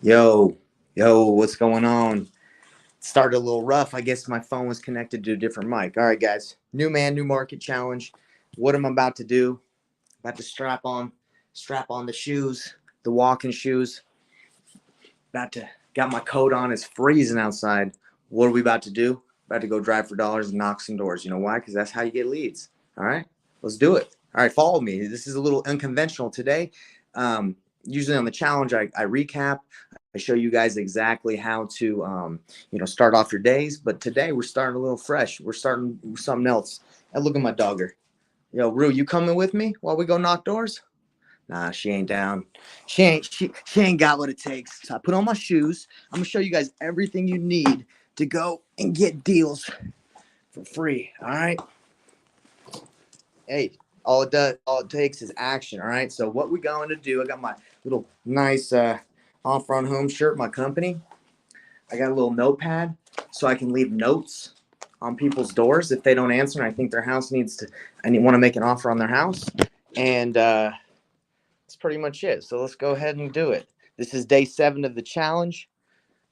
Yo, what's going on? Started a little rough. I guess my phone was connected to a different mic. All right, guys. New man, new market challenge. What am I about to do? About to strap on the shoes, the walking shoes. About to got my coat on. It's freezing outside. What are we about to do? About to go drive for dollars and knock some doors. You know why? Because that's how you get leads. All right, let's do it. All right, follow me. This is a little unconventional today. Usually on the challenge, I recap. I show you guys exactly how to, start off your days. But today we're starting a little fresh. We're starting with something else. And look at my dogger. Yo, Rue, you coming with me while we go knock doors? Nah, she ain't down. She ain't got what it takes. So I put on my shoes. I'm gonna show you guys everything you need to go and get deals for free. All right. Hey, all it takes is action. All right. So what we going to do? I got my little nice off front home shirt, my company. I got a little notepad so I can leave notes on people's doors if they don't answer and I think their house needs to. Want to make an offer on their house, and that's pretty much it. So let's go ahead and do it. This is day 7 of the challenge.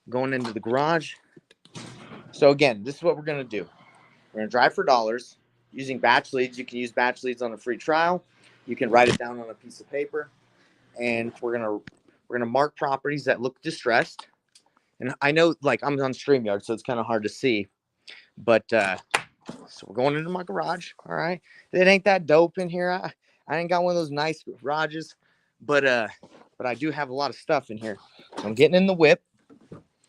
Going into the garage. So again, this is what we're gonna do. We're gonna drive for dollars using batch leads. You can use batch leads on a free trial. You can write it down on a piece of paper, and we're gonna mark properties that look distressed. And I know, like, I'm on StreamYard, so it's kind of hard to see. But so we're going into my garage. All right, it ain't that dope in here. I ain't got one of those nice garages, but I do have a lot of stuff in here. So I'm getting in the whip,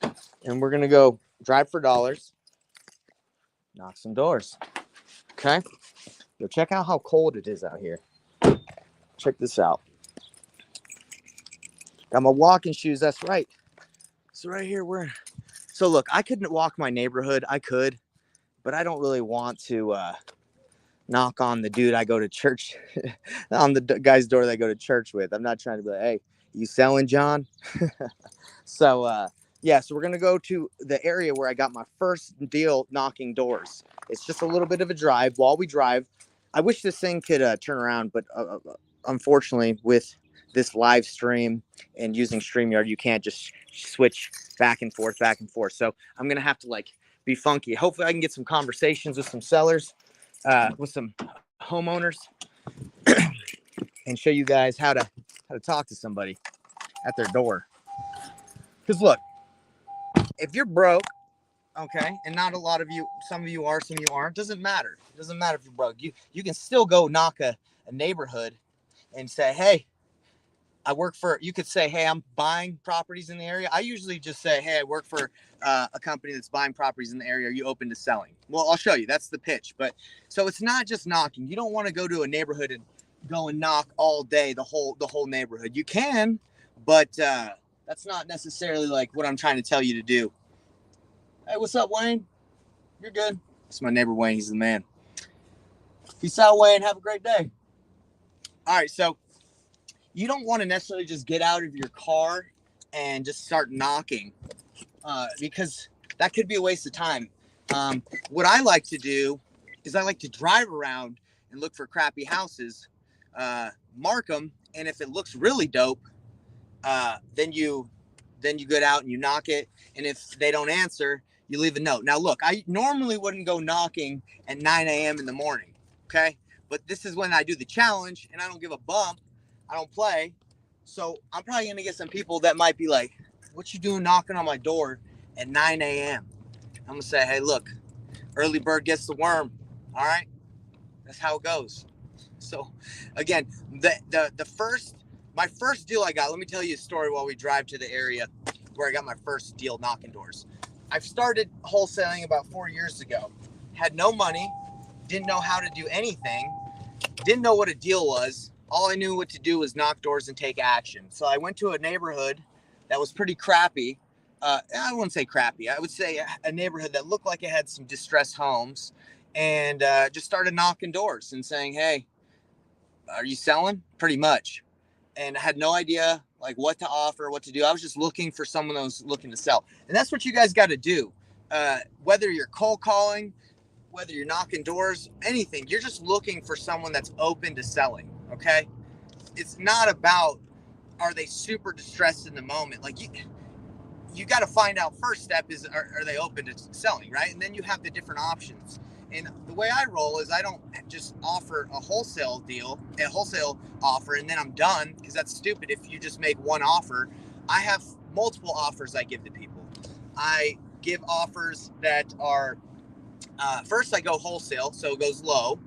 and we're gonna go drive for dollars, knock some doors. Okay, yo, check out how cold it is out here. Check this out. Got my walking shoes. That's right. So right here So look, I couldn't walk my neighborhood. I could, but I don't really want to knock on the dude I go to church, on the guy's door that I go to church with. I'm not trying to be like, hey, you selling, John? So yeah, so we're gonna go to the area where I got my first deal knocking doors. It's just a little bit of a drive. While we drive, I wish this thing could turn around, but unfortunately, with this live stream and using StreamYard, you can't just switch back and forth, back and forth. So I'm gonna have to like be funky. Hopefully, I can get some conversations with some sellers, with some homeowners, and show you guys how to talk to somebody at their door. Because look, if you're broke, okay, and not a lot of you, some of you are, some of you aren't, doesn't matter. It doesn't matter if you're broke. You can still go knock a neighborhood and say, hey, I work for, you could say, hey, I'm buying properties in the area. I usually just say, hey, I work for a company that's buying properties in the area. Are you open to selling? Well, I'll show you. That's the pitch. But so it's not just knocking. You don't want to go to a neighborhood and go and knock all day, the whole neighborhood. You can, but that's not necessarily like what I'm trying to tell you to do. Hey, what's up, Wayne? You're good. It's my neighbor Wayne. He's the man. Peace out, Wayne. Have a great day. All right, so you don't want to necessarily just get out of your car and just start knocking, because that could be a waste of time. What I like to do is I like to drive around and look for crappy houses, mark them, and if it looks really dope, then you get out and you knock it. And if they don't answer, you leave a note. Now, look, I normally wouldn't go knocking at 9 a.m. in the morning, okay? But this is when I do the challenge, and I don't give a bump. I don't play. So I'm probably going to get some people that might be like, what you doing knocking on my door at 9 a.m.? I'm going to say, hey, look, early bird gets the worm, all right? That's how it goes. So, again, my first deal I got, let me tell you a story while we drive to the area where I got my first deal knocking doors. I've started wholesaling about 4 years ago. Had no money, didn't know how to do anything, didn't know what a deal was. All I knew what to do was knock doors and take action. So I went to a neighborhood that was pretty crappy. I wouldn't say crappy. I would say a neighborhood that looked like it had some distressed homes, and just started knocking doors and saying, hey, are you selling? Pretty much. And I had no idea like what to offer, what to do. I was just looking for someone that was looking to sell. And that's what you guys got to do. Whether you're cold calling, whether you're knocking doors, anything, you're just looking for someone that's open to selling. Okay. It's not about, are they super distressed in the moment? Like you got to find out. First step is, are they open to selling, right? And then you have the different options. And the way I roll is I don't just offer a wholesale offer, and then I'm done, because that's stupid if you just make one offer. I have multiple offers I give to people. I give offers that are, first I go wholesale, so it goes low,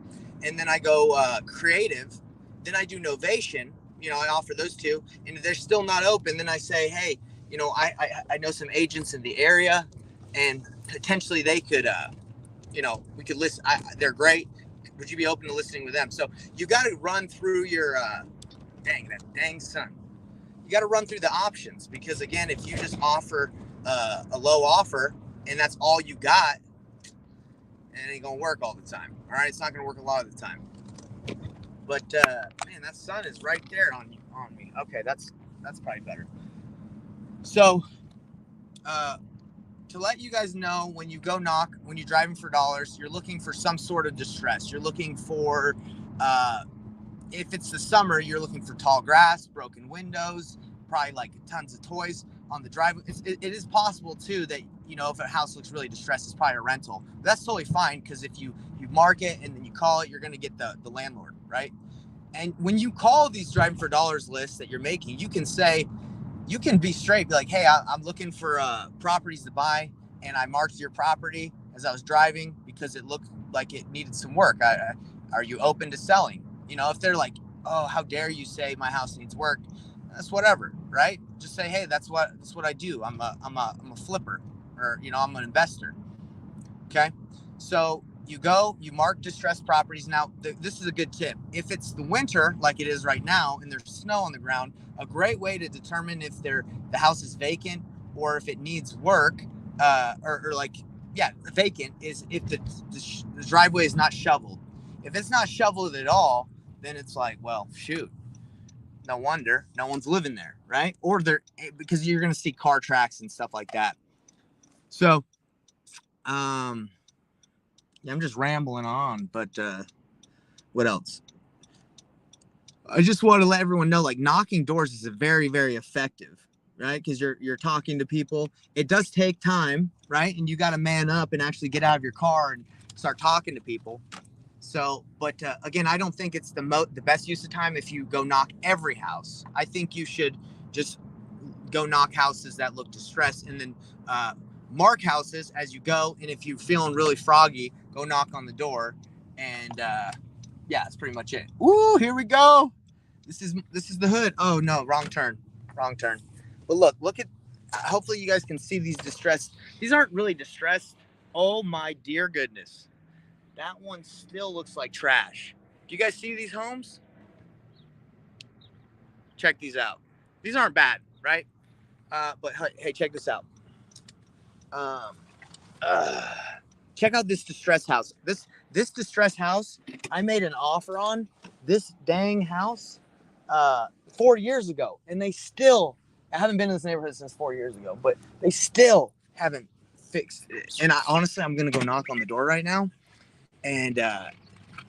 and then I go creative. Then I do novation. I offer those two, and if they're still not open, then I say, hey, I know some agents in the area, and potentially they could, we could list. They're great. Would you be open to listening with them? So you got to run through your, dang sun. You got to run through the options, because again, if you just offer a low offer and that's all you got, it ain't gonna work all the time. All right, it's not gonna work a lot of the time. But man, that sun is right there on me. Okay, that's probably better. So to let you guys know, when you go knock, when you're driving for dollars, you're looking for some sort of distress. You're looking for, if it's the summer, you're looking for tall grass, broken windows, probably like tons of toys on the driveway. It is possible too that, if a house looks really distressed, it's probably a rental. That's totally fine, because if you mark it and then you call it, you're going to get the landlord, right? And when you call these driving for dollars lists that you're making, you can be straight, be like, hey, I'm looking for properties to buy, and I marked your property as I was driving because it looked like it needed some work. Are you open to selling? If they're like, oh, how dare you say my house needs work? That's whatever, right? Just say, hey, that's what I do. I'm a flipper, or I'm an investor. Okay, so you mark distressed properties. Now, this is a good tip. If it's the winter, like it is right now, and there's snow on the ground, a great way to determine if the house is vacant or if it needs work, vacant, is if the driveway is not shoveled. If it's not shoveled at all, then it's like, well, shoot, no wonder no one's living there, right? Or because you're going to see car tracks and stuff like that. So, I'm just rambling on, but what else? I just want to let everyone know, like, knocking doors is a very, very effective, right? Because you're talking to people. It does take time, right? And you got to man up and actually get out of your car and start talking to people. So, but again, I don't think it's the best use of time if you go knock every house. I think you should just go knock houses that look distressed, and then mark houses as you go. And if you're feeling really froggy, go knock on the door. And yeah, that's pretty much it. Ooh, here we go. This is the hood. Oh no, wrong turn. But look at. Hopefully, you guys can see these distressed. These aren't really distressed. Oh my dear goodness, that one still looks like trash. Do you guys see these homes? Check these out. These aren't bad, right? But hey, check this out. Check out this distressed house. This distressed house, I made an offer on this dang house 4 years ago, and I haven't been in this neighborhood since 4 years ago, but they still haven't fixed it. And honestly, I'm gonna go knock on the door right now, and I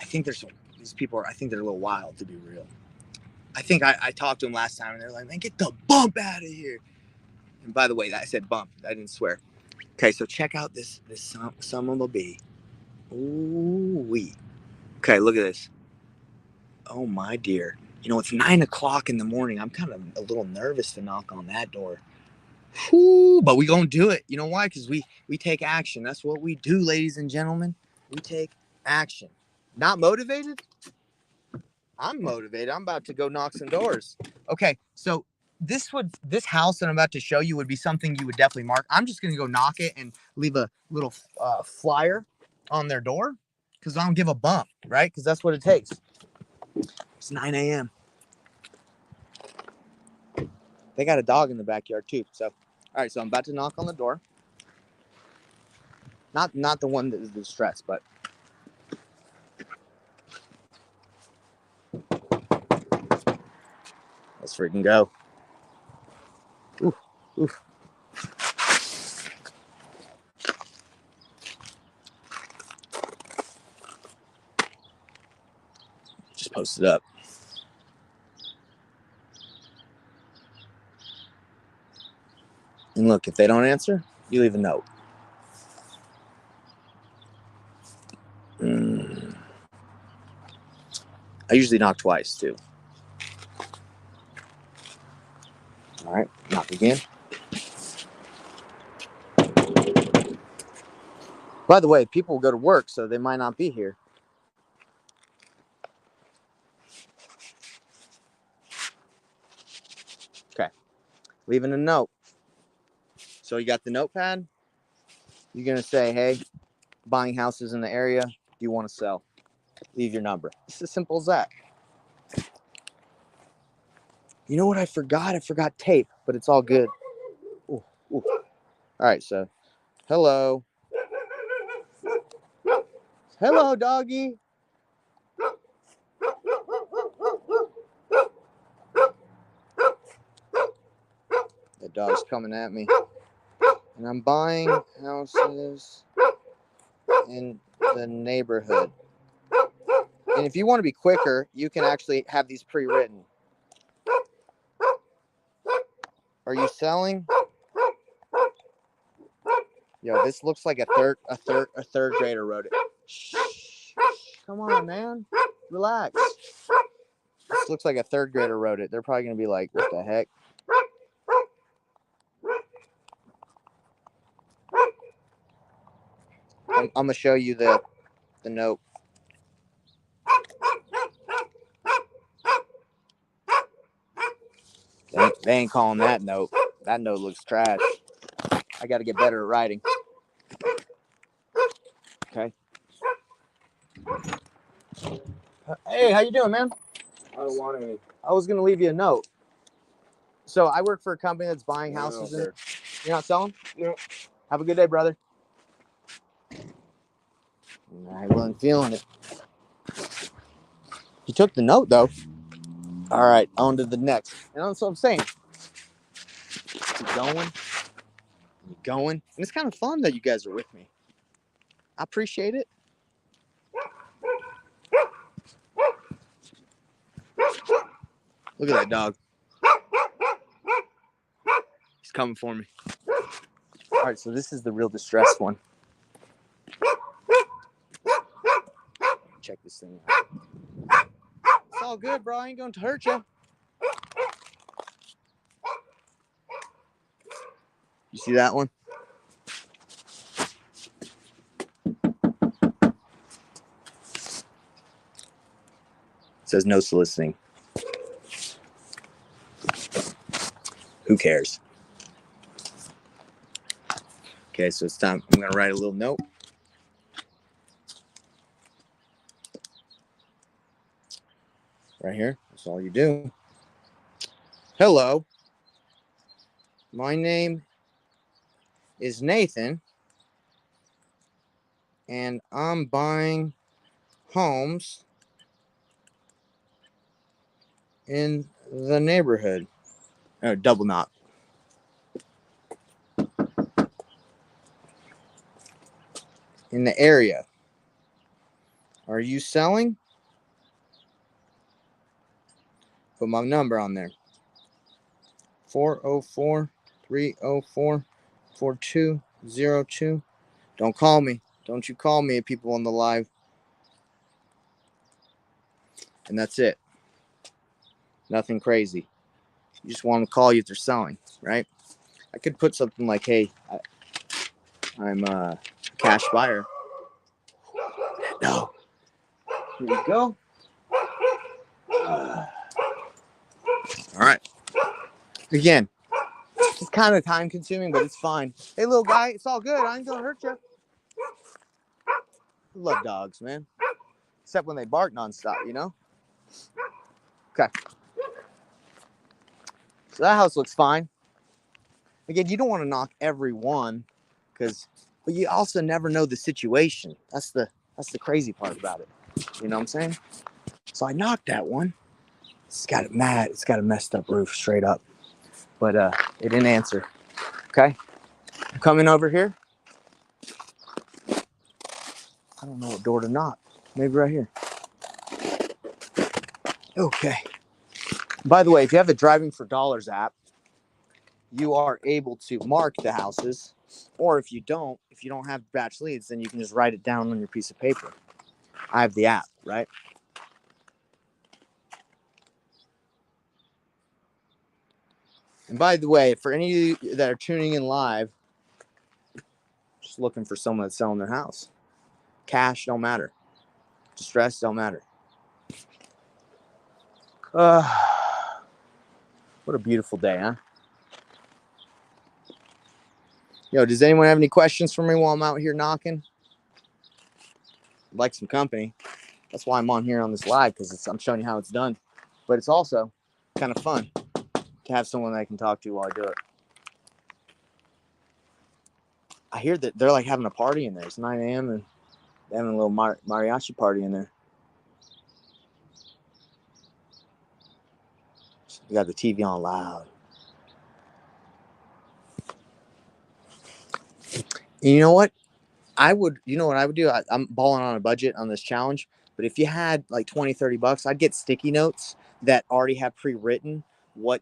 think these people I think they're a little wild, to be real. I think I talked to them last time, and they're like, man, get the bump out of here. And by the way, I said bump. I didn't swear. Okay, so check out this son of a bee. Ooh wee. Okay, look at this. Oh my dear. It's 9 o'clock in the morning. I'm kind of a little nervous to knock on that door. Whew, but we gonna do it. You know why? Because we take action. That's what we do, ladies and gentlemen. We take action. Not motivated? I'm motivated. I'm about to go knock some doors. Okay, so this house that I'm about to show you would be something you would definitely mark. I'm just gonna go knock it and leave a little flyer on their door, because I don't give a bump, right? Because that's what it takes. It's 9 a.m. They got a dog in the backyard too. So, all right. So I'm about to knock on the door. Not the one that is distressed, but let's freaking go. Ooh, ooh. Just post it up. And look, if they don't answer, you leave a note. I usually knock twice too. All right, knock again. By the way, people will go to work, so they might not be here. Okay, leaving a note. So you got the notepad. You're gonna say, "Hey, buying houses in the area. Do you want to sell?" Leave your number. It's as simple as that. You know what I forgot? I forgot tape, but it's all good. Ooh, ooh. All right, so hello. Hello, doggy. The dog's coming at me. And I'm buying houses in the neighborhood. And if you want to be quicker, you can actually have these pre-written. Are you selling? Yo, this looks like a third grader wrote it. Shh. Come on, man. Relax. This looks like a third grader wrote it. They're probably gonna be like, what the heck? I'm gonna show you the note. They ain't calling that note. That note looks trash. I got to get better at writing. Okay. Hey, how you doing, man? I don't want any. I was gonna leave you a note. So I work for a company that's buying houses. You're not selling? No. Have a good day, brother. I wasn't feeling it. He took the note though. All right, on to the next. And that's what I'm saying. Keep going. Keep going. And it's kind of fun that you guys are with me. I appreciate it. Look at that dog. He's coming for me. All right, so this is the real distressed one. Check this thing out. It's all good, bro. I ain't going to hurt you. You see that one? It says no soliciting. Who cares? Okay, so it's time. I'm going to write a little note. Right here. That's all you do. Hello. My name is Nathan. And I'm buying homes in the neighborhood. Oh, double knock. In the area. Are you selling? Put my number on there. 404-304-4202. Don't call me. Don't you call me, people on the live. And that's it. Nothing crazy. You just want to call you if they're selling, right? I could put something like, hey, I'm a cash buyer. No. Here you go. All right. Again, it's kind of time consuming, but it's fine. Hey, little guy, it's all good. I ain't gonna hurt you. I love dogs, man. Except when they bark nonstop, you know? Okay. So that house looks fine. Again, you don't want to knock every one, but you also never know the situation. That's the crazy part about it. You know what I'm saying? So I knocked that one. It's got it mad. It's got a messed up roof straight up. But it didn't answer. Okay. I'm coming over here. I don't know what door to knock. Maybe right here. Okay. By the way, if you have the Driving for Dollars app, you are able to mark the houses, or if you don't have batch leads, then you can just write it down on your piece of paper. I have the app, right? And by the way, for any of you that are tuning in live, just looking for someone that's selling their house. Cash don't matter. Distress don't matter. What a beautiful day, huh? Yo, does anyone have any questions for me while I'm out here knocking? I'd like some company. That's why I'm on here on this live, because I'm showing you how it's done. But it's also kind of fun to have someone that I can talk to while I do it. I hear that they're like having a party in there. It's 9 a.m. and they're having a little mariachi party in there. You got the TV on loud. And you know what? You know what I would do? I'm balling on a budget on this challenge. But if you had like 20, 30 bucks, I'd get sticky notes that already have pre-written what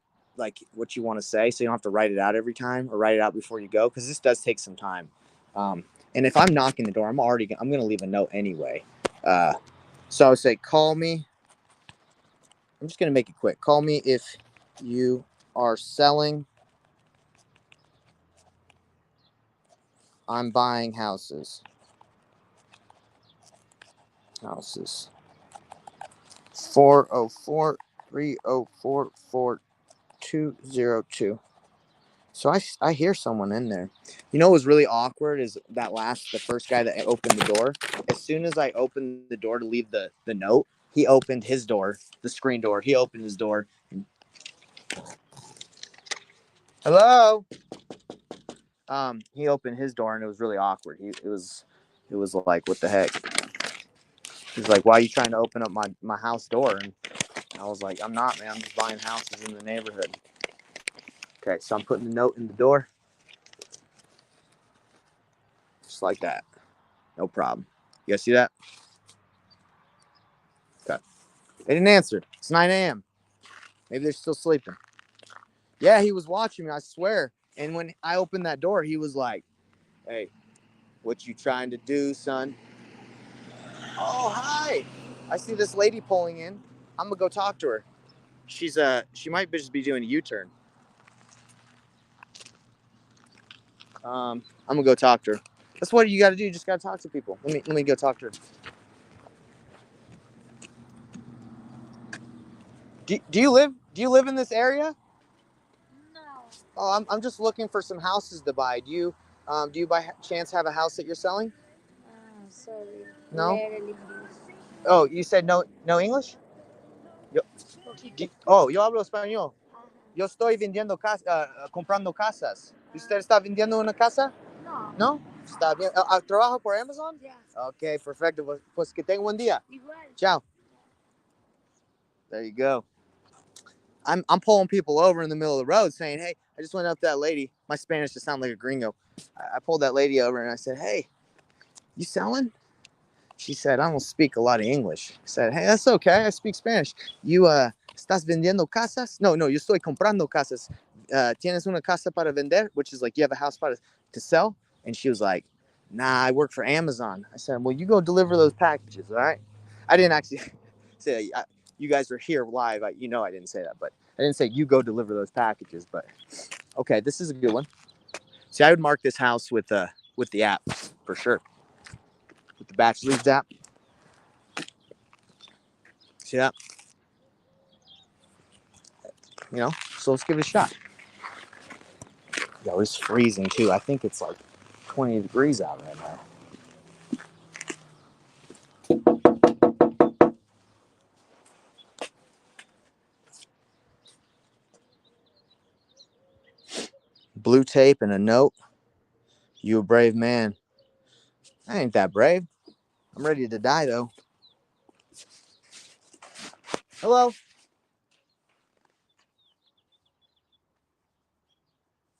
you want to say. So you don't have to write it out every time or write it out before you go. Cause this does take some time. And if I'm knocking the door, I'm going to leave a note anyway. So I would say, call me. I'm just going to make it quick. Call me if you are selling. I'm buying houses. 404-304-4202. So I hear someone in there. You know what was really awkward is the first guy that opened the door. As soon as I opened the door to leave the note, he opened his door, the screen door. He opened his door. Hello. He opened his door and it was really awkward. It was like, what the heck? He's like, why are you trying to open up my house door? And I was like, I'm not, man. I'm just buying houses in the neighborhood. Okay, so I'm putting the note in the door. Just like that. No problem. You guys see that? Okay. They didn't answer. It's 9 a.m. Maybe they're still sleeping. Yeah, he was watching me, I swear. And when I opened that door, he was like, hey, what you trying to do, son? Oh, hi. I see this lady pulling in. I'm going to go talk to her. She might just be doing a U-turn. I'm going to go talk to her. That's what you got to do. You just got to talk to people. Let me go talk to her. Do you live in this area? No. Oh, I'm just looking for some houses to buy. Do you by chance have a house that you're selling? Sorry. No. Rarely. Oh, you said no English? Yo, yo hablo español. Yo estoy vendiendo comprando casas. ¿Usted está vendiendo una casa? No. ¿No? Está bien. ¿Trabaja por Amazon? Yeah. Okay, perfecto. Pues que tenga un buen día. Igual. Ciao. There you go. I'm pulling people over in the middle of the road saying, hey, I just went up to that lady. My Spanish just sounds like a gringo. I pulled that lady over and I said, hey, you selling? She said, I don't speak a lot of English. I said, hey, that's okay. I speak Spanish. You, ¿estás vendiendo casas? No, yo estoy comprando casas. ¿Tienes una casa para vender? Which is like, you have a house to sell? And she was like, nah, I work for Amazon. I said, well, you go deliver those packages, all right? I didn't actually say, you guys are here live. I didn't say that, but I didn't say you go deliver those packages. But okay, this is a good one. See, I would mark this house with the app for sure. With the batch leads app. See that? So let's give it a shot. Yo, it's freezing too. I think it's like 20 degrees out right now. Blue tape and a note. You a brave man. I ain't that brave. I'm ready to die though. Hello.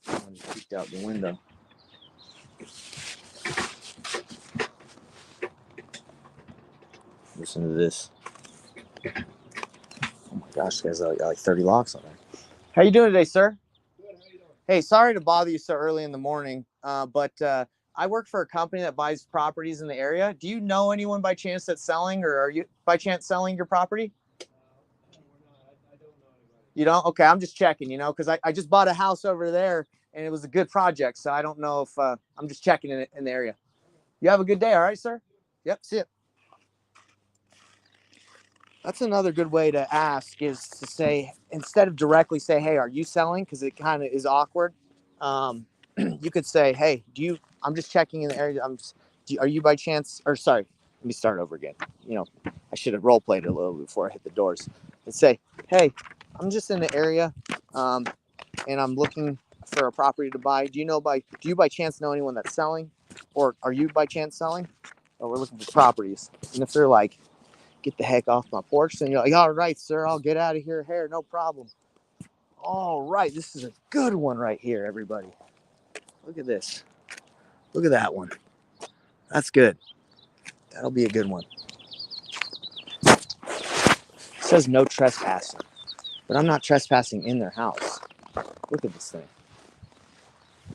I just peeked out the window. Listen to this. Oh my gosh, this guy's got like 30 locks on there. How you doing today, sir? Good. How you doing? Hey, sorry to bother you so early in the morning, but I work for a company that buys properties in the area. Do you know anyone by chance that's selling, or are you by chance selling your property? You don't? Okay, I'm just checking, because I just bought a house over there and it was a good project. So I don't know if I'm just checking in the area. You have a good day. All right, sir? Yep, see it. That's another good way to ask is to say, instead of directly say, hey, are you selling? Because it kind of is awkward. You could say, hey, I'm just checking in the area. Are you by chance, or sorry, let me start over again. I should have role played it a little before I hit the doors and say, hey, I'm just in the area and I'm looking for a property to buy. Do you by chance know anyone that's selling? Or are you by chance selling? Or we're looking for properties. And if they're like, get the heck off my porch, then you're like, all right, sir, I'll get out of here, no problem. All right, this is a good one right here, everybody. Look at this. Look at that one. That's good. That'll be a good one. It says no trespassing, but I'm not trespassing in their house. Look at this thing.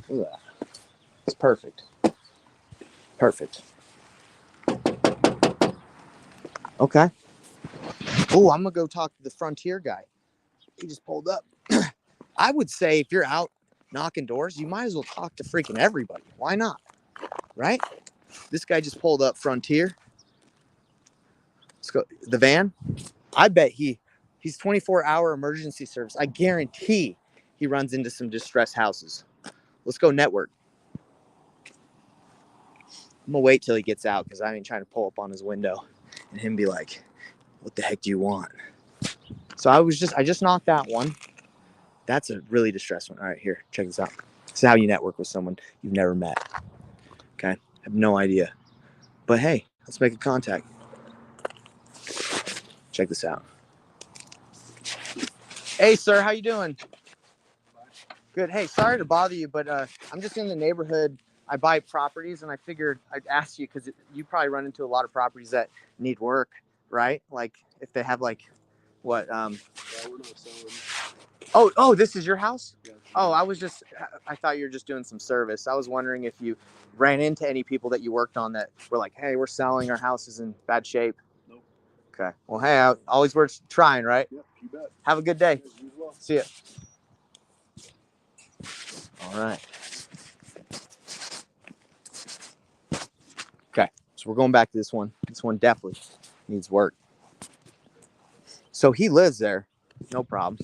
Look at that. It's perfect. Perfect. Okay. Oh, I'm going to go talk to the Frontier guy. He just pulled up. I would say if you're out knocking doors, you might as well talk to freaking everybody. Why not? Right? This guy just pulled up Frontier. Let's go. The van. I bet he's 24-hour emergency service. I guarantee he runs into some distressed houses. Let's go network. I'm gonna wait till he gets out because I ain't trying to pull up on his window and him be like, "What the heck do you want?" So I just knocked that one. That's a really distressed one. All right, here, check this out. This is how you network with someone you've never met. Okay, I have no idea, but hey, let's make a contact. Check this out. Hey, sir, how you doing? Good. Hey, sorry to bother you, but I'm just in the neighborhood. I buy properties, and I figured I'd ask you because you probably run into a lot of properties that need work, right? Like if they have like what? Yeah, we're not selling. Oh, this is your house? Yeah. Oh, I thought you were just doing some service. I was wondering if you ran into any people that you worked on that were like, hey, we're selling, our house is in bad shape. Nope. Okay. Well, hey, always worth trying, right? Yep, you bet. Have a good day. Yeah, you as well. See ya. All right. Okay. So we're going back to this one. This one definitely needs work. So he lives there. No problem.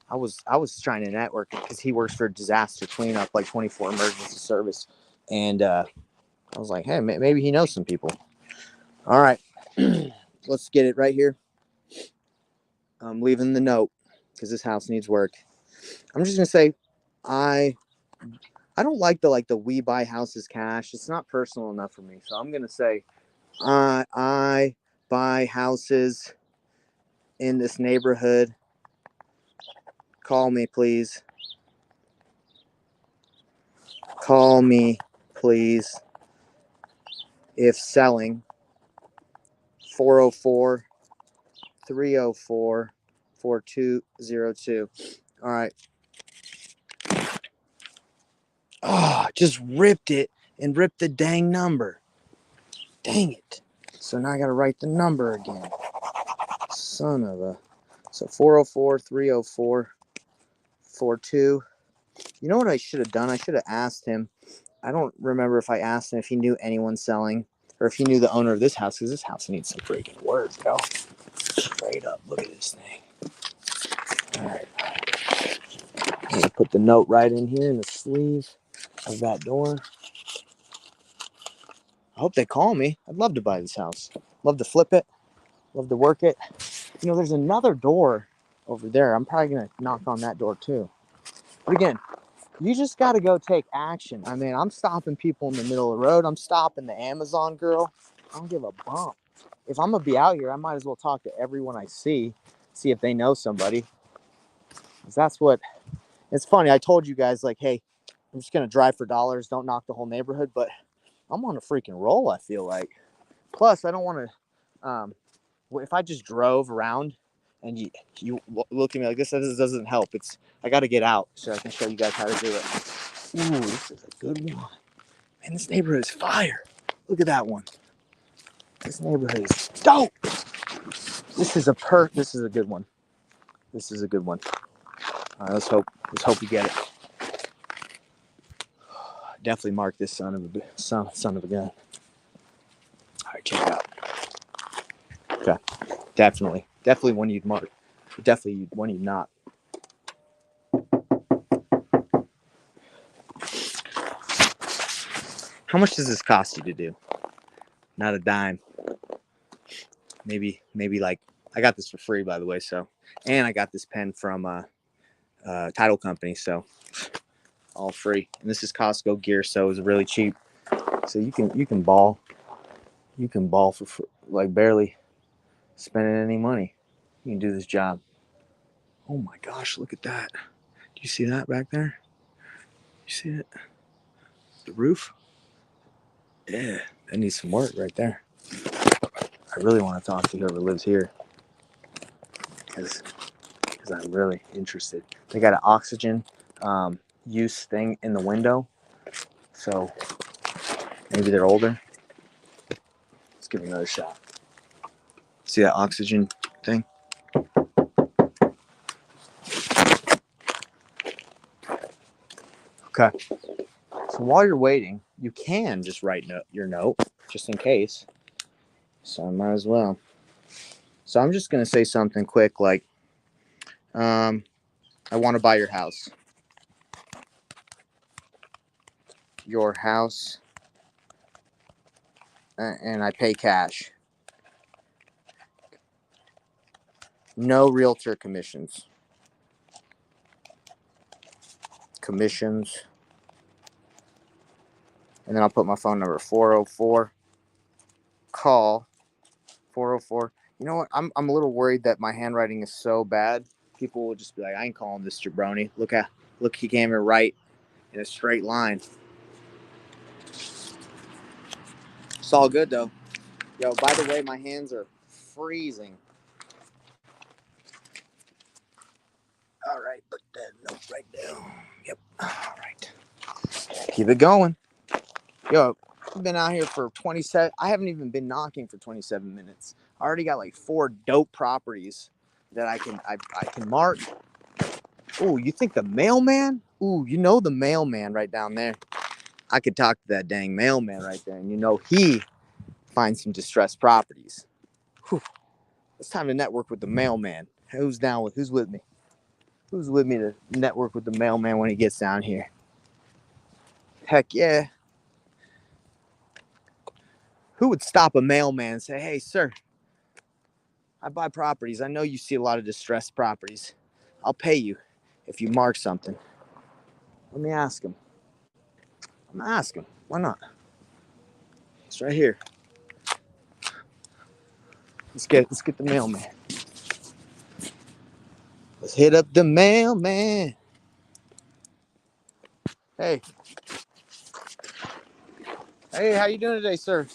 I was trying to network because he works for disaster cleanup, like 24 emergency service. And I was like, hey, maybe he knows some people. All right. Let's get it right here. I'm leaving the note because this house needs work. I'm just gonna say I don't like the we buy houses cash. It's not personal enough for me. So I'm gonna say I buy houses in this neighborhood. Call me, please. Call me, please. If selling 404 304 4202. All right. Oh, just ripped it and ripped the dang number. Dang it. So now I got to write the number again. Son of a. So 404 304 42. You know what I should have done? I should have asked him. I don't remember if I asked him if he knew anyone selling or if he knew the owner of this house, because this house needs some freaking work, yo. Straight up. Look at this thing. All right. I'm going to put the note right in here in the sleeve of that door. I hope they call me. I'd love to buy this house. Love to flip it. Love to work it. There's another door over there. I'm probably going to knock on that door too. But again, you just got to go take action. I mean, I'm stopping people in the middle of the road. I'm stopping the Amazon girl. I don't give a bump. If I'm going to be out here, I might as well talk to everyone I see if they know somebody. Because that's what, it's funny. I told you guys, like, hey, I'm just going to drive for dollars. Don't knock the whole neighborhood. But I'm on a freaking roll, I feel like. Plus, I don't want to, if I just drove around and look at me like this. That doesn't help. I got to get out so I can show you guys how to do it. Ooh, this is a good one. Man, this neighborhood is fire. Look at that one. This neighborhood is dope. This is a good one. This is a good one. All right, let's hope we get it. Definitely mark this son of a gun. All right, check it out. Okay, definitely one you'd mark. Definitely one you'd not. How much does this cost you to do? Not a dime. Maybe like, I got this for free, by the way. So, and I got this pen from Title Company, so all free. And this is Costco gear, so it's really cheap. So you can ball for like barely spending any money. You can do this job. Oh my gosh, look at that. Do you see that back there? You see it? The roof? Yeah, that needs some work right there. I really want to talk to whoever lives here because I'm really interested. They got an oxygen use thing in the window, so maybe they're older. Let's give it another shot. See that oxygen thing? Okay. So while you're waiting, you can just write your note just in case. So I might as well. So I'm just going to say something quick like, I want to buy your house. Your house. And I pay cash. No realtor commissions. Commissions. And then I'll put my phone number, 404. Call 404. You know what? I'm a little worried that my handwriting is so bad. People will just be like, I ain't calling this jabroni. Look, he can't even write in a straight line. It's all good though. Yo, by the way, my hands are freezing. All right, put that note right down. Yep. All right. Keep it going. Yo, I've been out here for 27. I haven't even been knocking for 27 minutes. I already got like 4 dope properties that I can mark. Ooh, you think the mailman? Ooh, you know the mailman right down there. I could talk to that dang mailman right there, and you know he finds some distressed properties. Whew. It's time to network with the mailman. Who's with me? Who's with me to network with the mailman when he gets down here? Heck yeah. Who would stop a mailman and say, hey, sir, I buy properties. I know you see a lot of distressed properties. I'll pay you if you mark something. Let me ask him. I'm gonna ask him. Why not? It's right here. Let's get the mailman. Let's hit up the mailman. Hey. Hey, how you doing today, sir?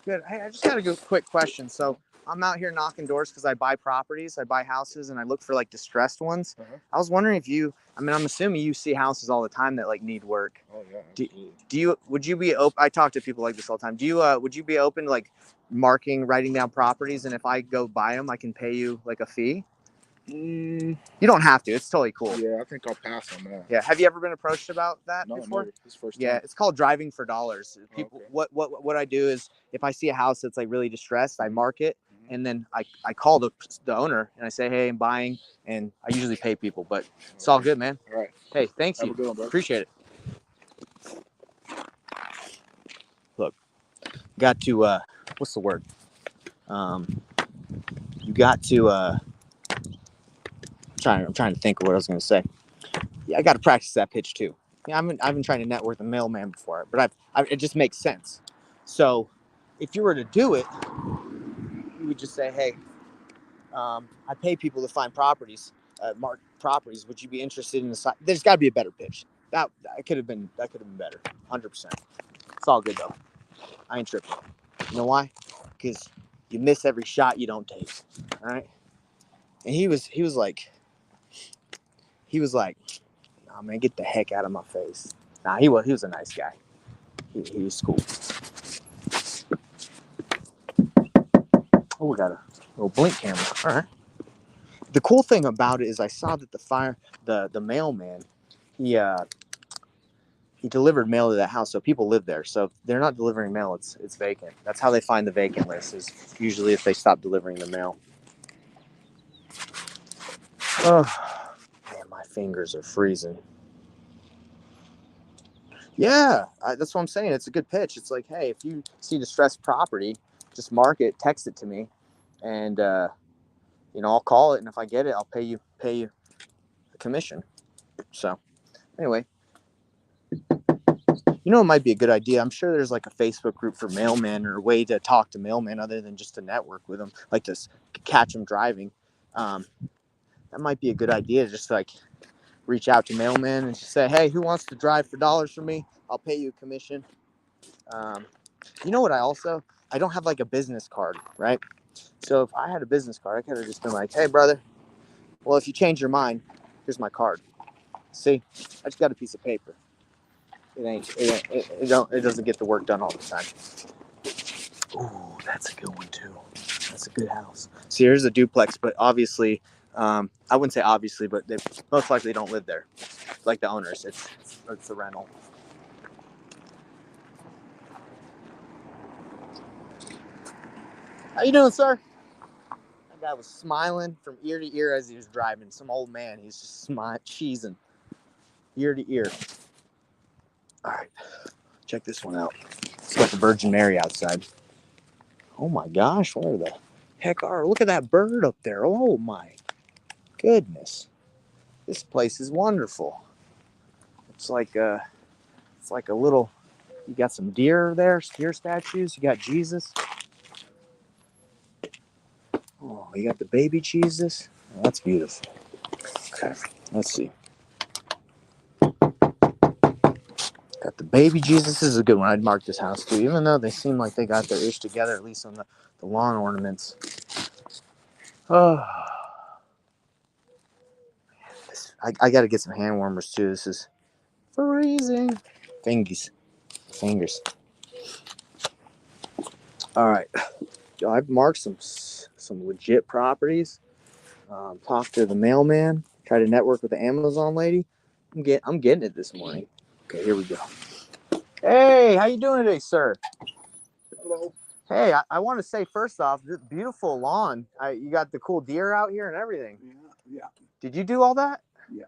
Good. Hey, I just got a quick question. So I'm out here knocking doors because I buy properties, I buy houses, and I look for like distressed ones. I was wondering if I'm assuming you see houses all the time that like need work. Oh yeah. Would you be open? I talk to people like this all the time. Would you be open to like writing down properties, and if I go buy them, I can pay you like a fee? You don't have to. It's totally cool. Yeah, I think I'll pass on that. Yeah. Have you ever been approached about that before? No, this first time. Yeah, it's called driving for dollars. People, okay. What I do is if I see a house that's like really distressed, I mark it, and then I call the owner and I say, hey, I'm buying, and I usually pay people, but it's all good, man. All right. Hey, thanks. Have a good one, bro. Appreciate it. Look, got to what's the word? You got to I'm trying to think of what I was going to say. Yeah, I got to practice that pitch too. Yeah, I've been trying to network the mailman before, but it just makes sense. So, if you were to do it, you would just say, "Hey, I pay people to find properties, mark properties. Would you be interested in the site?" There's got to be a better pitch. That could have been better, 100%. It's all good though. I ain't tripping. You know why? Because you miss every shot you don't take. All right. And he was like, "Nah, man, get the heck out of my face." Nah, he was a nice guy. He was cool. Oh, we got a little blink camera. All right. The cool thing about it is I saw that the mailman, he delivered mail to that house, so people live there. So if they're not delivering mail, it's vacant. That's how they find the vacant list, is usually if they stop delivering the mail. Oh, man, my fingers are freezing. Yeah, that's what I'm saying. It's a good pitch. It's like, hey, if you see distressed property, just mark it, text it to me, and I'll call it, and if I get it, I'll pay you a commission. So anyway, it might be a good idea. I'm sure there's like a Facebook group for mailmen, or a way to talk to mailmen other than just to network with them, like to catch them driving. That might be a good idea. Just like reach out to mailmen and just say, hey, who wants to drive for dollars for me? I'll pay you a commission. You know what? I don't have like a business card, right? So if I had a business card, I could have just been like, hey, brother, well, if you change your mind, here's my card. See, I just got a piece of paper. It doesn't get the work done all the time. Ooh, that's a good one too. That's a good house. See, here's a duplex, but obviously, I wouldn't say obviously, but they most likely don't live there, like the owners. It's a rental. How you doing, sir? That guy was smiling from ear to ear as he was driving. Some old man. He's just cheesing ear to ear. All right, check this one out. It's got the Virgin Mary outside. Oh my gosh, where the heck look at that bird up there. Oh my goodness. This place is wonderful. It's like a little, you got some deer there, deer statues, you got Jesus. Oh, you got the baby Jesus. Oh, that's beautiful. Okay, let's see. Got the baby Jesus. This is a good one. I'd mark this house too, even though they seem like they got their ish together, at least on the lawn ornaments. Oh, I got to get some hand warmers too. This is freezing. Fingers. All right. I've marked some legit properties. Talked to the mailman. Tried to network with the Amazon lady. I'm getting it this morning. Okay, here we go. Hey, how you doing today, sir? Hello. Hey, I want to say first off, this beautiful lawn. You got the cool deer out here and everything. Yeah. Did you do all that? Yeah.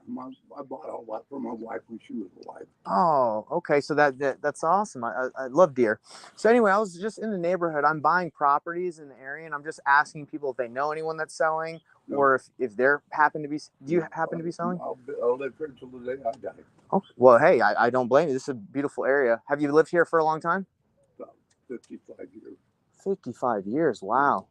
I bought all that for my wife when she was alive. Oh, okay. So that's awesome. I love deer. So anyway, I was just in the neighborhood. I'm buying properties in the area, and I'm just asking people if they know anyone that's selling, or if they're happen to be. Do you happen to be selling? I'll live here until the day I die. Oh, well, hey, I don't blame you. This is a beautiful area. Have you lived here for a long time? About 55 years. 55 years. Wow.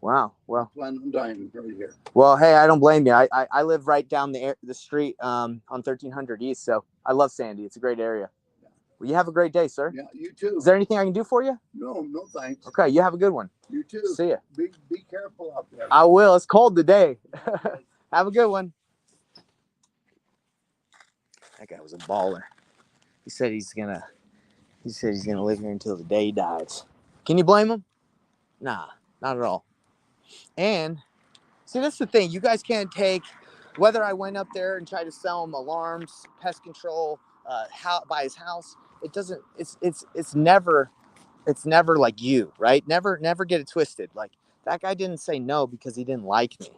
Well. I plan on dying right here. Well, hey, I don't blame you. I live right down the street on 1300 East, so I love Sandy. It's a great area. Yeah. Well, you have a great day, sir. Yeah, you too. Is there anything I can do for you? No thanks. Okay, you have a good one. You too. See ya. Be careful out there. I will. It's cold today. Have a good one. That guy was a baller. He said he's gonna live here until the day he dies. Can you blame him? Nah, not at all. And see, that's the thing. You guys can't take whether I went up there and tried to sell him alarms, pest control, by his house. It doesn't. It's never like you, right? Never get it twisted. Like that guy didn't say no because he didn't like me,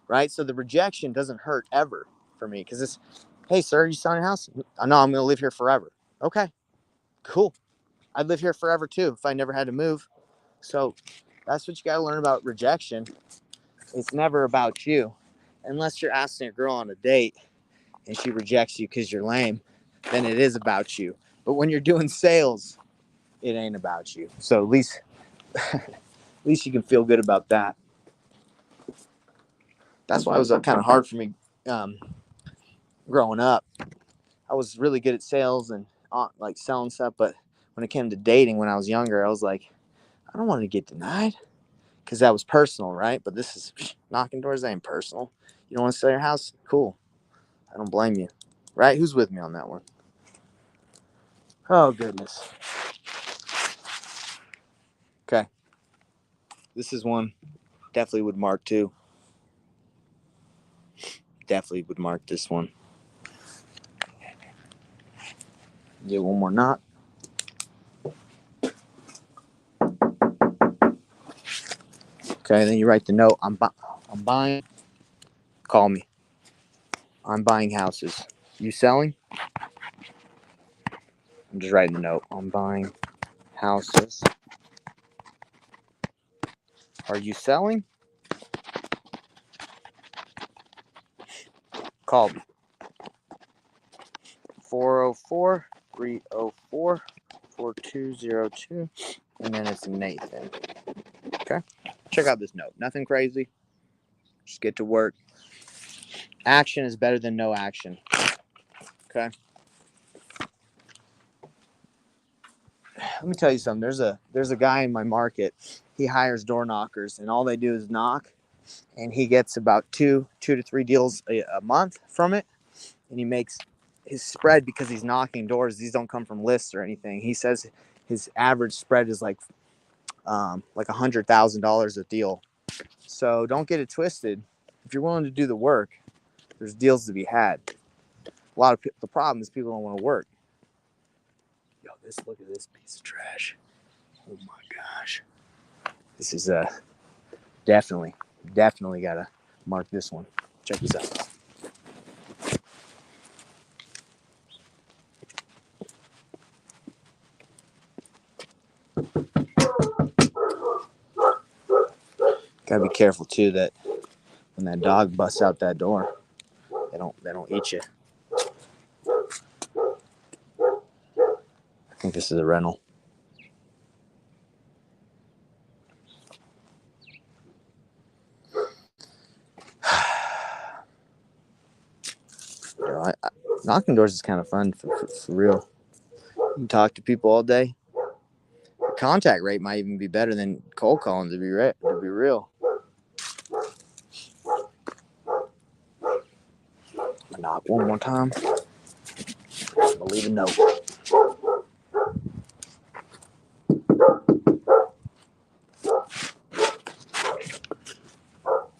right? So the rejection doesn't hurt ever for me because it's, hey, sir, you selling a house? No, I'm going to live here forever. Okay, cool. I'd live here forever too if I never had to move. So that's what you got to learn about rejection. It's never about you. Unless you're asking a girl on a date and she rejects you because you're lame, then it is about you. But when you're doing sales, it ain't about you. So at least you can feel good about that. That's why it was kind of hard for me growing up. I was really good at sales and like selling stuff, but when it came to dating when I was younger, I was like, I don't want to get denied. because that was personal, right? But this is knocking doors ain't personal. You don't want to sell your house? Cool. I don't blame you. Right? Who's with me on that one? Oh, goodness. Okay. This is one. Definitely would mark too. Definitely would mark this one. Get one more knock. Okay, then you write the note. I'm buying. Call me. I'm buying houses. You selling? I'm just writing the note. I'm buying houses. Are you selling? Call me. 404-304-4202. And then it's Nathan. Okay. Check out this note. Nothing crazy. Just get to work. Action is better than no action. Okay. Let me tell you something. There's a guy in my market. He hires door knockers, and all they do is knock, and he gets about two to three deals a month from it, and he makes his spread because he's knocking doors. These don't come from lists or anything. He says his average spread is like $100,000 a deal. So don't get it twisted. If you're willing to do the work, there's deals to be had. A lot of the problem is people don't want to work. Yo, look at this piece of trash. Oh my gosh. This is definitely gotta mark this one. Check this out. Gotta be careful too that when that dog busts out that door, they don't eat you. I think this is a rental. Knocking doors is kind of fun for real. You can talk to people all day. The contact rate might even be better than cold calling, to be real. Knock one more time. I'm gonna leave a note.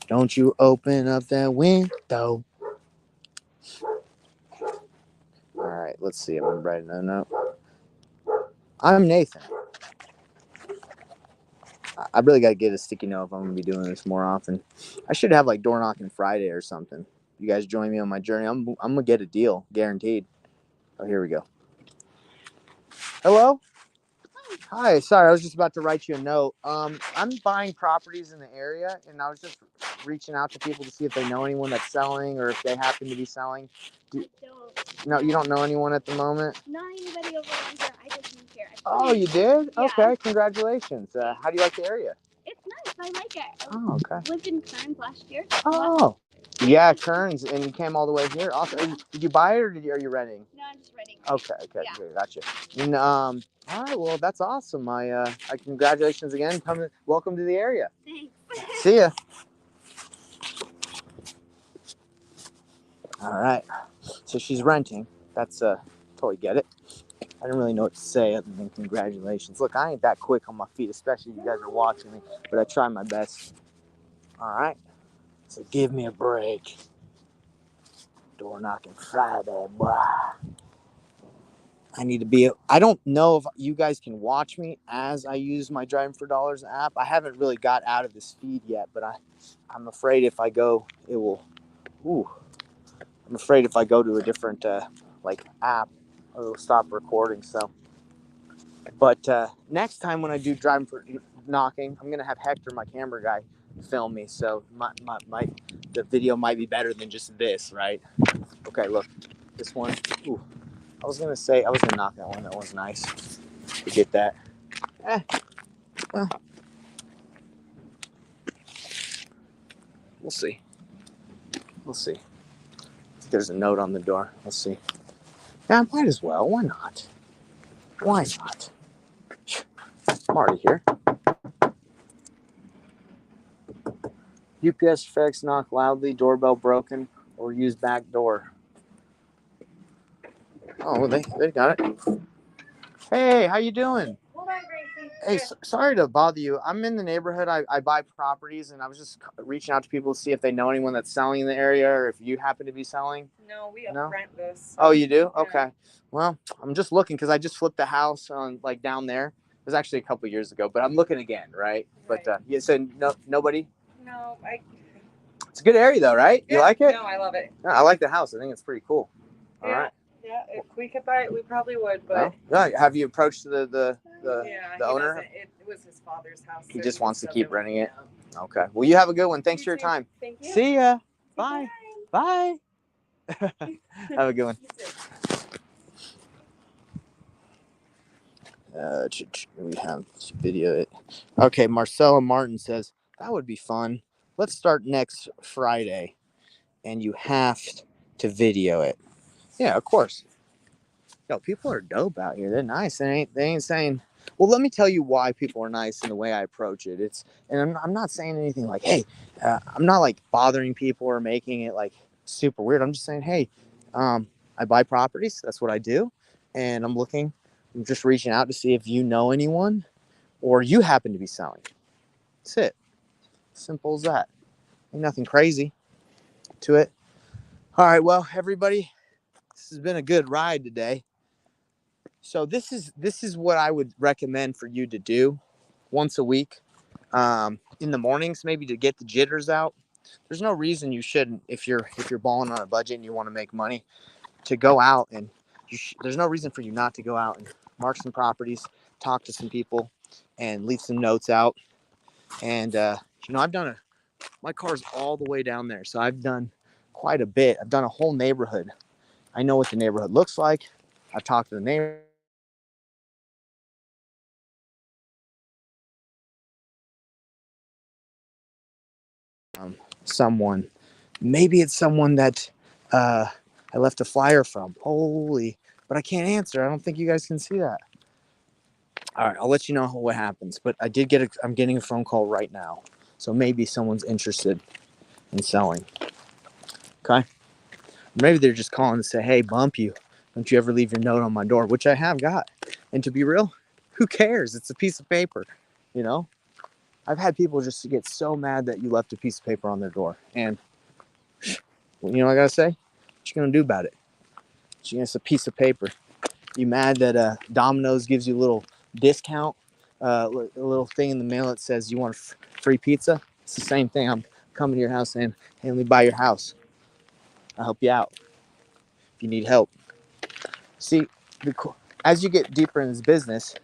Don't you open up that window. All right, let's see. I'm writing a note. I'm Nathan. I really got to get a sticky note if I'm going to be doing this more often. I should have like door knocking Friday or something. You guys join me on my journey. I'm going to get a deal, guaranteed. Oh, here we go. Hello? Hi. Sorry, I was just about to write you a note. I'm buying properties in the area, and I was just reaching out to people to see if they know anyone that's selling or if they happen to be selling. I don't. No, you don't know anyone at the moment? Not anybody over around here. I just moved here. Oh, you did? Yeah. Okay, congratulations. How do you like the area? It's nice. I like it. Oh, okay. Lived in Kearns last year. Oh, yeah, Kearns, and you came all the way here. Awesome. Did you buy it or are you renting? No, I'm just renting. Okay, Yeah. good, gotcha. And all right, well, that's awesome. I congratulations again. Welcome to the area. Thanks. See ya. All right, so she's renting. That's totally get it. I didn't really know what to say other than congratulations. Look, I ain't that quick on my feet, especially if you guys are watching me, but I try my best. All right, so give me a break. Door knocking Friday, boy. I need to be. I don't know if you guys can watch me as I use my Driving for Dollars app. I haven't really got out of this feed yet, but I'm afraid if I go, it will. Ooh, I'm afraid if I go to a different app, it'll stop recording. So, but next time when I do Driving for Knocking, I'm gonna have Hector, my camera guy, film me. So the video might be better than just this, right? Okay, look, this one. Ooh. I was gonna knock that one. That one's nice. Forget that. Well, we'll see. There's a note on the door. Let's see. Yeah, might as well. Why not? I'm already here. UPS, FedEx knock loudly, doorbell broken, or use back door. Oh, well, they got it. Hey, how you doing? Hey, sorry to bother you. I'm in the neighborhood. I buy properties, and I was just reaching out to people to see if they know anyone that's selling in the area, or if you happen to be selling. No, we No? rent this. So. Oh, you do? Yeah. Okay. Well, I'm just looking because I just flipped a house on like down there. It was actually a couple years ago, but I'm looking again, right? But yeah, so nobody. No, It's a good area though, right? You like it? No, I love it. Yeah, I like the house. I think it's pretty cool. All Yeah. right. Yeah, if we could buy it, we probably would. But Well, yeah. Have you approached the yeah, the he owner? doesn't. It was his father's house. He so just wants to keep doesn't- renting it. Yeah. Okay. Well, you have a good one. Thanks You for your too. time. Thank you. See ya. Bye. Bye. Have a good one. We have to video it. Okay, Marcella Martin says that would be fun. Let's start next Friday, and you have to video it. Yeah, of course. Yo, people are dope out here. They're nice. They ain't saying. Well, let me tell you why people are nice in the way I approach it. I'm not saying anything like, hey, I'm not like bothering people or making it like super weird. I'm just saying, hey, I buy properties. That's what I do, and I'm just reaching out to see if you know anyone or you happen to be selling. That's it. Simple as that. Ain't nothing crazy to it. All right, well, everybody, this has been a good ride today. So this is what I would recommend for you to do once a week, in the mornings, maybe to get the jitters out. There's no reason you shouldn't if you're balling on a budget and you want to make money to go out, and there's no reason for you not to go out and mark some properties, talk to some people, and leave some notes out. And I've done my car's all the way down there, so I've done quite a bit. I've done a whole neighborhood. I know what the neighborhood looks like. I've talked to the neighbor. Someone, maybe it's someone that I left a flyer from. Holy, but I can't answer. I don't think you guys can see that. All right, I'll let you know what happens. But I'm getting a phone call right now, so maybe someone's interested in selling. Okay, maybe they're just calling to say, hey, bump you. Don't you ever leave your note on my door, which I have got. And to be real, who cares? It's a piece of paper, you know. I've had people just get so mad that you left a piece of paper on their door, and you know what I gotta say? What you gonna do about it? It's a piece of paper. You mad that Domino's gives you a little discount, a little thing in the mail that says you want free pizza? It's the same thing. I'm coming to your house saying, hey, let me buy your house. I'll help you out if you need help. See, as you get deeper in this business,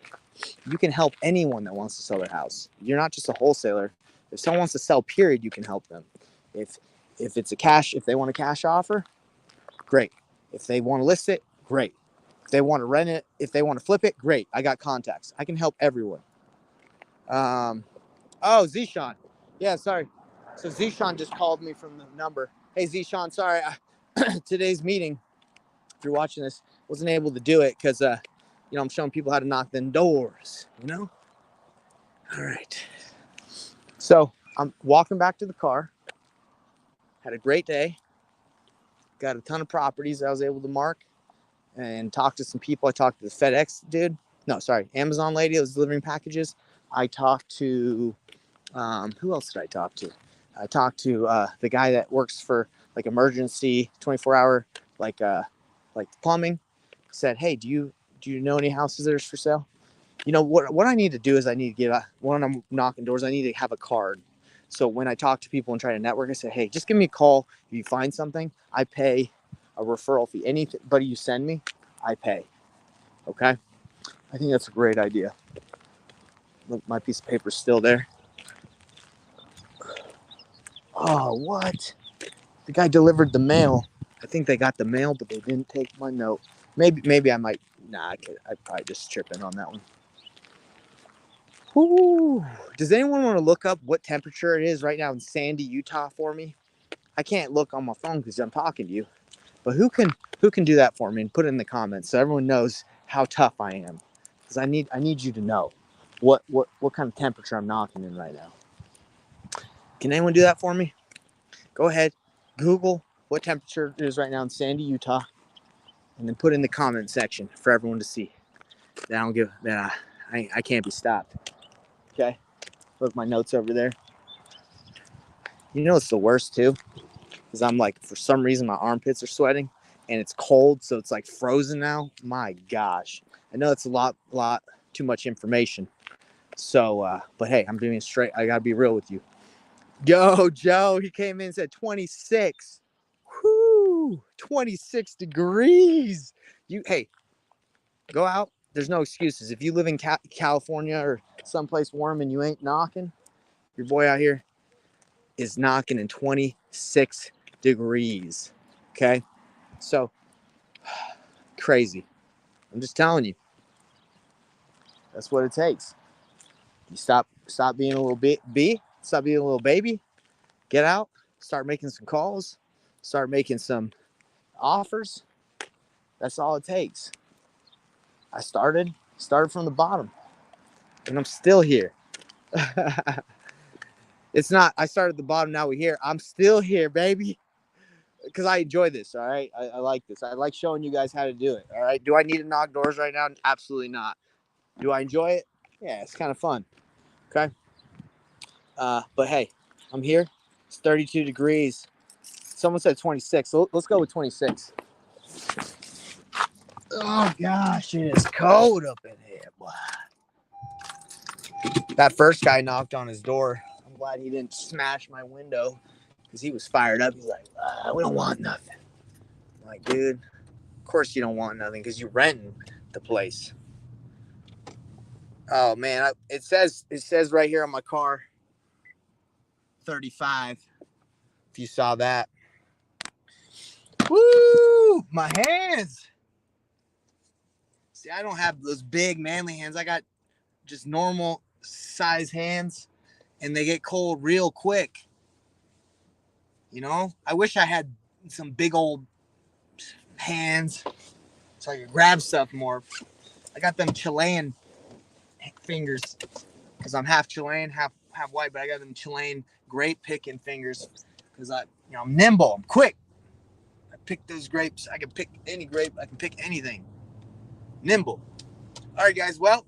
you can help anyone that wants to sell their house. You're not just a wholesaler. If someone wants to sell, period, you can help them. If they want a cash offer, great. If they want to list it, great. If they want to rent it, if they want to flip it, great. I got contacts. I can help everyone. Oh, Zishan. Yeah, sorry. So Zishan just called me from the number. Hey, Zishan, sorry. Today's meeting, if you're watching this, wasn't able to do it because, I'm showing people how to knock them doors, All right. So I'm walking back to the car. Had a great day. Got a ton of properties I was able to mark and talk to some people. I talked to the FedEx dude. No, sorry, Amazon lady that was delivering packages. I talked to, who else did I talk to? I talked to the guy that works for like emergency 24-hour, like plumbing. Said, hey, do you know any houses that are for sale? What I need to do is I need to get when I'm knocking doors, I need to have a card. So when I talk to people and try to network, I say, hey, just give me a call. If you find something, I pay a referral fee. Anybody you send me, I pay. Okay? I think that's a great idea. Look, my piece of paper's still there. Oh, what? The guy delivered the mail. I think they got the mail, but they didn't take my note. Maybe I might. Nah, I'd probably just chip in on that one. Woo. Does anyone want to look up what temperature it is right now in Sandy, Utah for me? I can't look on my phone because I'm talking to you. But who can do that for me and put it in the comments so everyone knows how tough I am? Because I need you to know what kind of temperature I'm knocking in right now. Can anyone do that for me? Go ahead, Google what temperature it is right now in Sandy, Utah, and then put in the comment section for everyone to see. That I don't give that I can't be stopped. Okay, look, my notes over there. You know what's the worst too? Is I'm like, for some reason my armpits are sweating and it's cold, so it's like frozen now. My gosh, I know it's a lot too much information. So, but hey, I'm being straight. I gotta be real with you. Yo, Joe, he came in and said 26. Whoo, 26 degrees. Hey, go out. There's no excuses. If you live in California or someplace warm and you ain't knocking, your boy out here is knocking in 26 degrees. Okay, so crazy. I'm just telling you. That's what it takes. You stop being a little stop being a little baby. Get out. Start making some calls. Start making some offers. That's all it takes. I started from the bottom, and I'm still here. It's not, I started at the bottom, now we're here. I'm still here, baby, because I enjoy this. All right, I like this. I like showing you guys how to do it. All right, do I need to knock doors right now? Absolutely not. Do I enjoy it? Yeah, it's kind of fun. Okay. But hey, I'm here. It's 32 degrees. Someone said 26, so let's go with 26. Oh gosh, it is cold up in here, boy. That first guy knocked on his door. I'm glad he didn't smash my window because he was fired up. He's like, we don't want nothing. I'm like, dude, of course you don't want nothing because you're renting the place. Oh man, it says right here on my car, 35. If you saw that. Woo! My hands. See, I don't have those big manly hands. I got just normal size hands, and they get cold real quick. You know, I wish I had some big old hands so I could grab stuff more. I got them Chilean fingers because I'm half Chilean, half white, but I got them Chilean grape picking fingers because I'm nimble, I'm quick. I pick those grapes. I can pick any grape. I can pick anything. Nimble. All right, guys. Well,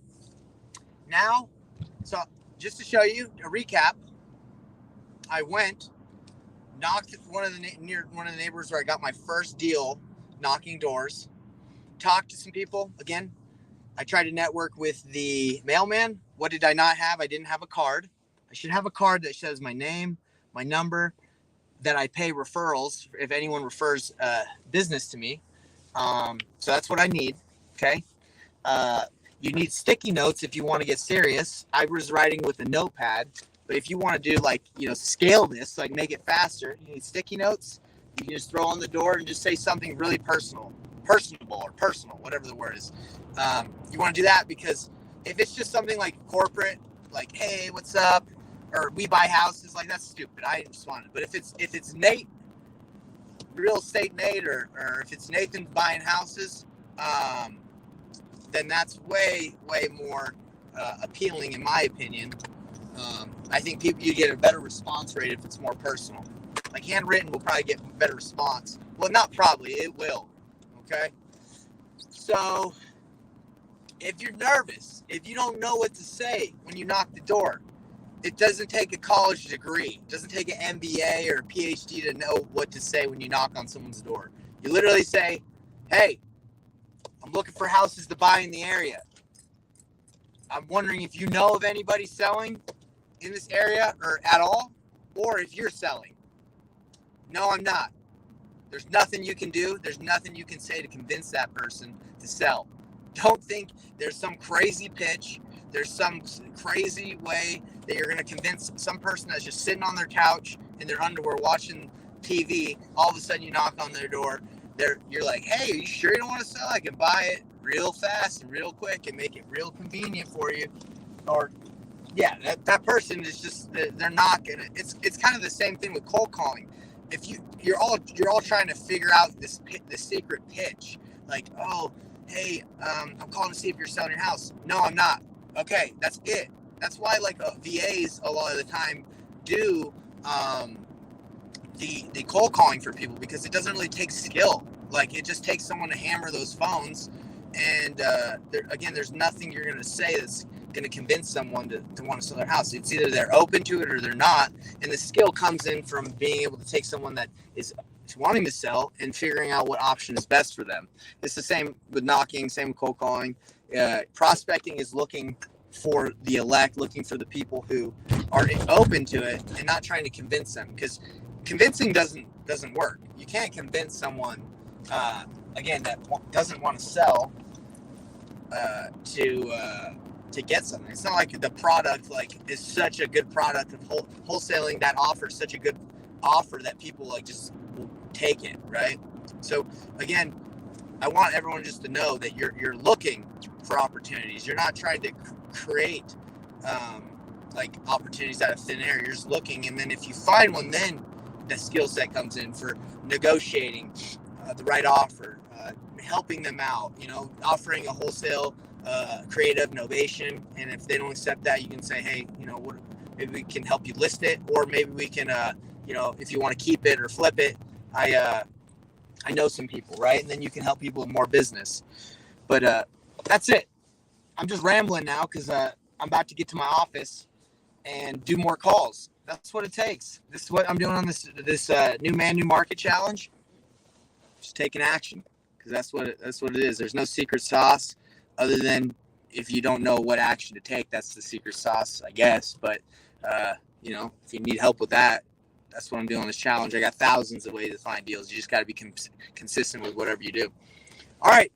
now, so just to show you a recap, I knocked near one of the neighbors where I got my first deal, knocking doors, talked to some people. Again, I tried to network with the mailman. What did I not have? I didn't have a card. I should have a card that says my name, my number, that I pay referrals if anyone refers business to me. So that's what I need. Okay. You need sticky notes if you want to get serious. I was writing with a notepad, but if you want to do scale this, like make it faster, you need sticky notes. You can just throw on the door and just say something really personable, or personal, whatever the word is. You want to do that because if it's just something like corporate, like, hey, what's up? Or we buy houses, like that's stupid. I just want it. But if it's Nate, real estate Nate, or if it's Nathan buying houses, then that's way more appealing in my opinion. I think you get a better response rate if it's more personal. Like handwritten will probably get a better response. Well, not probably, it will. Okay. So if you're nervous, if you don't know what to say when you knock the door, it doesn't take a college degree. It doesn't take an MBA or a PhD to know what to say when you knock on someone's door. You literally say, hey, I'm looking for houses to buy in the area. I'm wondering if you know of anybody selling in this area or at all, or if you're selling. No, I'm not. There's nothing you can do. There's nothing you can say to convince that person to sell. Don't think there's some crazy pitch. There's some crazy way that you're going to convince some person that's just sitting on their couch in their underwear watching TV. All of a sudden you knock on their door. You're like, hey, are you sure you don't want to sell? I can buy it real fast and real quick and make it real convenient for you. Or, yeah, that person is just, they're not going to. It's kind of the same thing with cold calling. If you're all trying to figure out this secret pitch, like, oh, hey, I'm calling to see if you're selling your house. No, I'm not. Okay, that's it. That's why VAs a lot of the time do the cold calling for people, because it doesn't really take skill. Like, it just takes someone to hammer those phones, and there's nothing you're going to say that's going to convince someone to want to sell their house. It's either they're open to it or they're not, and the skill comes in from being able to take someone that is wanting to sell and figuring out what option is best for them. It's the same with knocking, same with cold calling. Prospecting is looking for the elect, looking for the people who are open to it, and not trying to convince them, because convincing doesn't work. You can't convince someone that doesn't want to sell to get something. It's not like the product is such a good product of wholesaling that offers such a good offer that people just will take it, right? So again, I want everyone just to know that you're looking for opportunities. You're not trying to create opportunities out of thin air. You're just looking, and then if you find one, then the skill set comes in for negotiating the right offer, helping them out, offering a wholesale creative novation. And if they don't accept that, you can say, hey, maybe we can help you list it, or maybe we can if you want to keep it or flip it, I know some people, right? And then you can help people with more business. But that's it. I'm just rambling now because I'm about to get to my office and do more calls. That's what it takes. This is what I'm doing on this new man, new market challenge. Just taking action, because that's what it is. There's no secret sauce other than if you don't know what action to take. That's the secret sauce, I guess. But if you need help with that, that's what I'm doing on this challenge. I got thousands of ways to find deals. You just got to be consistent with whatever you do. All right.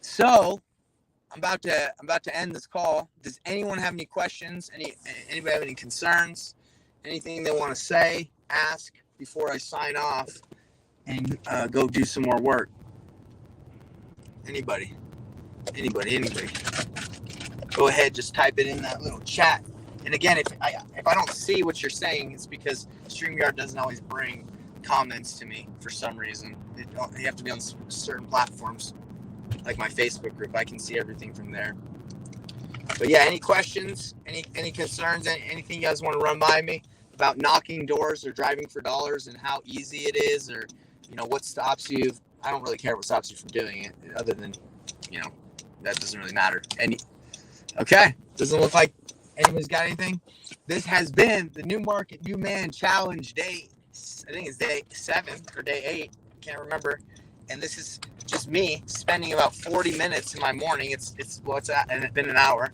So I'm about to end this call. Does anyone have any questions? Anybody have any concerns? Anything they want to say, ask before I sign off and go do some more work? Anybody? Go ahead, just type it in that little chat. And again, if I don't see what you're saying, it's because StreamYard doesn't always bring comments to me for some reason. You have to be on certain platforms, like my Facebook group. I can see everything from there. But yeah, any questions, any concerns, anything you guys want to run by me about knocking doors or driving for dollars and how easy it is, or what stops you? I don't really care what stops you from doing it, other than that doesn't really matter. Okay, doesn't look like anybody's got anything. This has been the New Market New Man Challenge day. I think it's day 7 or day 8. I can't remember. And this is just me spending about 40 minutes in my morning. It's been an hour.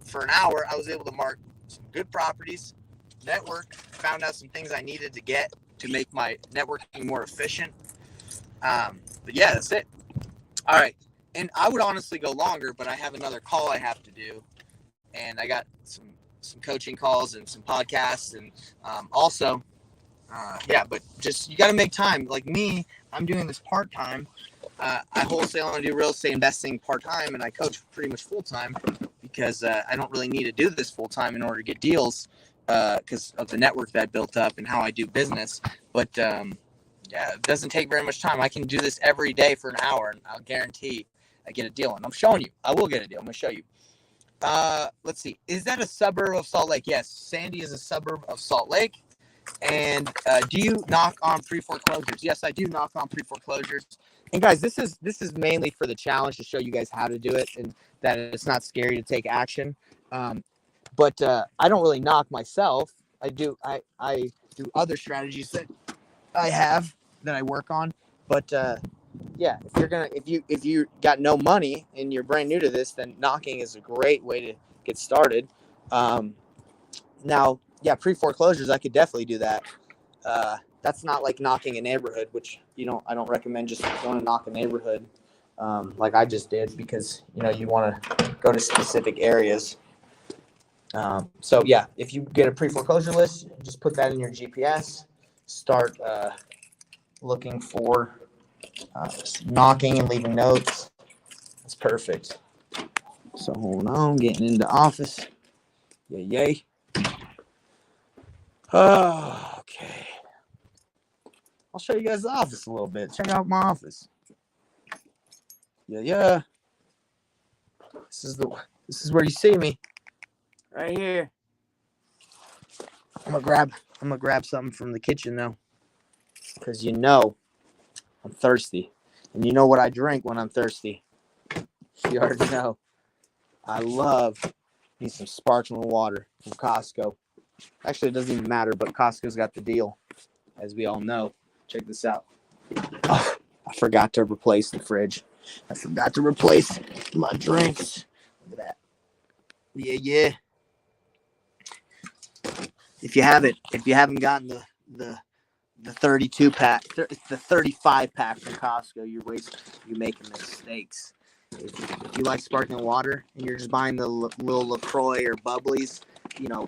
For an hour, I was able to mark some good properties, network, found out some things I needed to get to make my networking more efficient. But yeah, that's it. All right. And I would honestly go longer, but I have another call I have to do. And I got some coaching calls and some podcasts, and but just, you got to make time. Like me, I'm doing this part-time. I wholesale and do real estate investing part-time, and I coach pretty much full-time because I don't really need to do this full-time in order to get deals because of the network that I built up and how I do business. But it doesn't take very much time. I can do this every day for an hour, and I'll guarantee I get a deal. And I'm showing you, I will get a deal. I'm going to show you. Let's see. Is that a suburb of Salt Lake? Yes. Sandy is a suburb of Salt Lake. And do you knock on pre-foreclosures? Yes, I do knock on pre-foreclosures. And guys, this is mainly for the challenge to show you guys how to do it and that it's not scary to take action. But I don't really knock myself. I do other strategies that I have that I work on. But if you got no money and you're brand new to this, then knocking is a great way to get started. Now, pre-foreclosures, I could definitely do that. That's not like knocking a neighborhood, which I don't recommend just going to knock a neighborhood like I just did, because you want to go to specific areas. If you get a pre-foreclosure list, just put that in your GPS. Start looking for knocking and leaving notes. That's perfect. So hold on, getting into office. Yay. Oh, okay. I'll show you guys the office a little bit. Check out my office. Yeah. This is where you see me. Right here. I'm gonna grab I'm gonna grab something from the kitchen though, because you know I'm thirsty, and you know what I drink when I'm thirsty. You already know. I need some sparkling water from Costco. Actually, it doesn't even matter, but Costco's got the deal, as we all know. Check this out. Oh, I forgot to replace the fridge. I forgot to replace my drinks. Look at that. Yeah. If you haven't gotten the 32 pack, the 35 pack from Costco, you're making mistakes. If you like sparkling water and you're just buying the little LaCroix or Bubblies,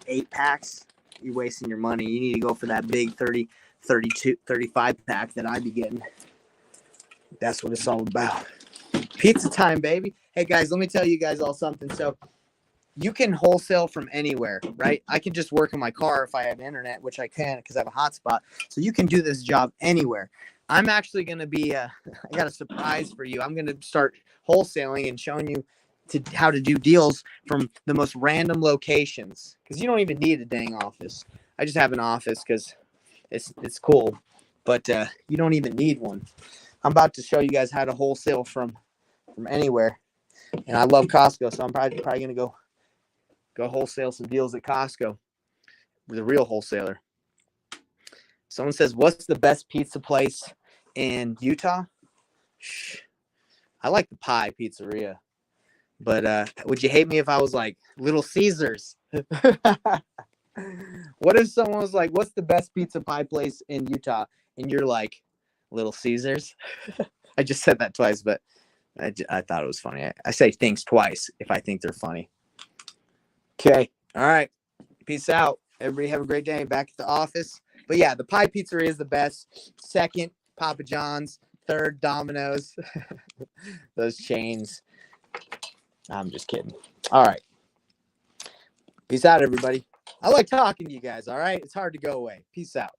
8 packs, you're wasting your money. You need to go for that big 30, 32, 35 pack that I'd be getting. That's what it's all about. Pizza time, baby. Hey, guys, let me tell you guys all something. So you can wholesale from anywhere, right? I can just work in my car if I have internet, which I can because I have a hotspot. So you can do this job anywhere. I'm actually going to be, I got a surprise for you. I'm going to start wholesaling and showing you how to do deals from the most random locations, because you don't even need a dang office. I just have an office because it's cool, but you don't even need one. I'm about to show you guys how to wholesale from anywhere, and I love Costco, so I'm probably going to go wholesale some deals at Costco with a real wholesaler. Someone says, what's the best pizza place in Utah? I like the Pie Pizzeria. But would you hate me if I was like Little Caesars? What if someone was like, what's the best pizza pie place in Utah? And you're like, Little Caesars? I just said that twice, but I thought it was funny. I say things twice if I think they're funny. Okay. All right. Peace out. Everybody have a great day. Back at the office. But yeah, the Pie Pizzeria is the best. Second, Papa John's. Third, Domino's. Those chains. I'm just kidding. All right. Peace out, everybody. I like talking to you guys, all right? It's hard to go away. Peace out.